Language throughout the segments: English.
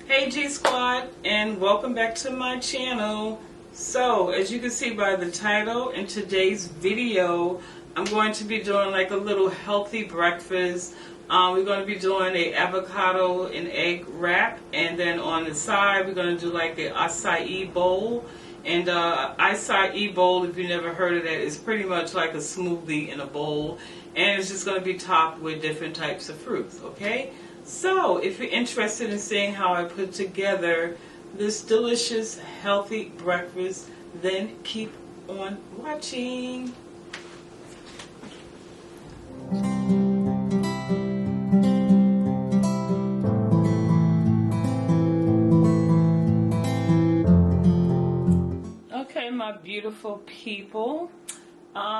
Hey G Squad, and welcome back to my channel. So as you can see by the title, in today's video I'm going to be doing like a little healthy breakfast. We're going to be doing a avocado and egg wrap, and then on the side we're going to do like an acai bowl. And acai bowl, if you never heard of that, is pretty much like a smoothie in a bowl, and it's just going to be topped with different types of fruits. Okay, so if you're interested in seeing how I put together this delicious healthy breakfast, then keep on watching. Okay, my beautiful people,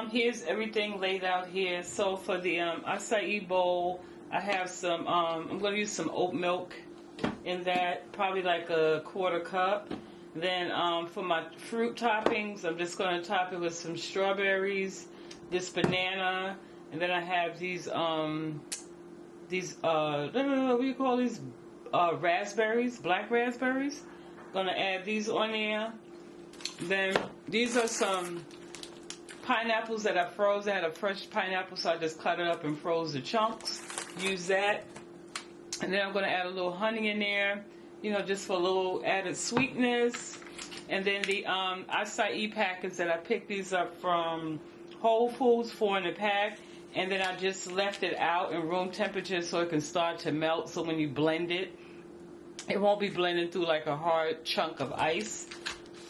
here's everything laid out here. So for the acai bowl, I have some, I'm going to use some oat milk in that, probably like a quarter cup. Then for my fruit toppings, I'm just going to top it with some strawberries, this banana, and then I have these what do you call these, raspberries, black raspberries. Going to add these on there. Then these are some pineapples that I froze. I had a fresh pineapple, so I just cut it up and froze the chunks. Use that. And then I'm going to add a little honey in there, you know, just for a little added sweetness. And then the acai packets that I picked these up from Whole Foods, 4 in a pack. And then I just left it out in room temperature so it can start to melt. So when you blend it, it won't be blending through like a hard chunk of ice.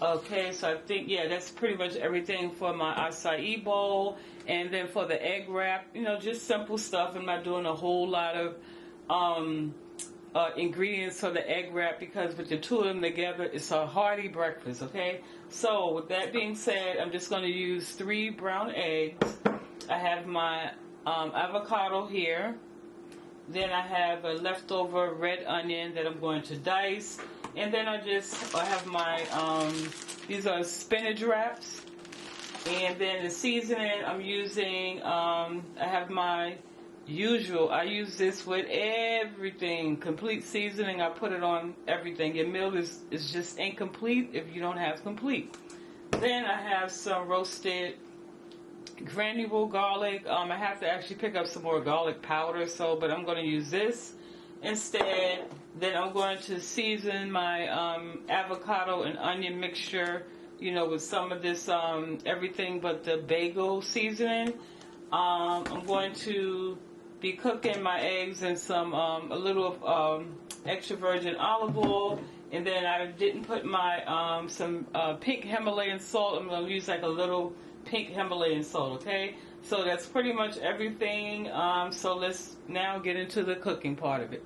Okay, so I think, yeah, that's pretty much everything for my acai bowl. And then for the egg wrap, you know, just simple stuff. I'm not doing a whole lot of ingredients for the egg wrap, because with the two of them together, it's a hearty breakfast, okay? So with that being said, I'm just going to use 3 brown eggs. I have my avocado here. Then I have a leftover red onion that I'm going to dice. And then I have my, these are spinach wraps. And then the seasoning I'm using, I have my usual, I use this with everything, complete seasoning. I put it on everything. Your meal is just incomplete if you don't have complete. Then I have some roasted granule garlic. I have to actually pick up some more garlic powder, but I'm going to use this instead. Then I'm going to season my avocado and onion mixture, you know, with some of this everything but the bagel seasoning. I'm going to be cooking my eggs in some a little extra virgin olive oil, and then I didn't put my some pink Himalayan salt. I'm going to use like a little pink Himalayan salt. Okay, so that's pretty much everything. So let's now get into the cooking part of it.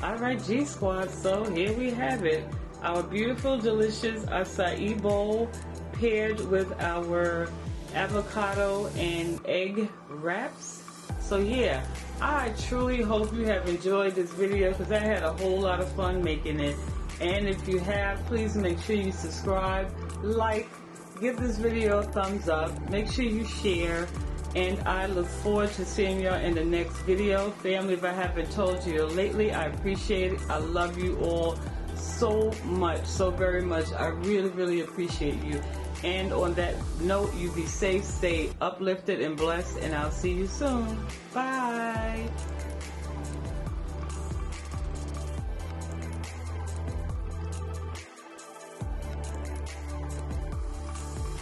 Alright, G Squad, so here we have it. Our beautiful, delicious acai bowl paired with our avocado and egg wraps. So yeah, I truly hope you have enjoyed this video because I had a whole lot of fun making it. And if you have, please make sure you subscribe, like, give this video a thumbs up, make sure you share, and I look forward to seeing y'all in the next video. Family, if I haven't told you lately, I appreciate it. I love you all so much, so very much. I really, really appreciate you. And on that note, you be safe, stay uplifted and blessed, and I'll see you soon. Bye.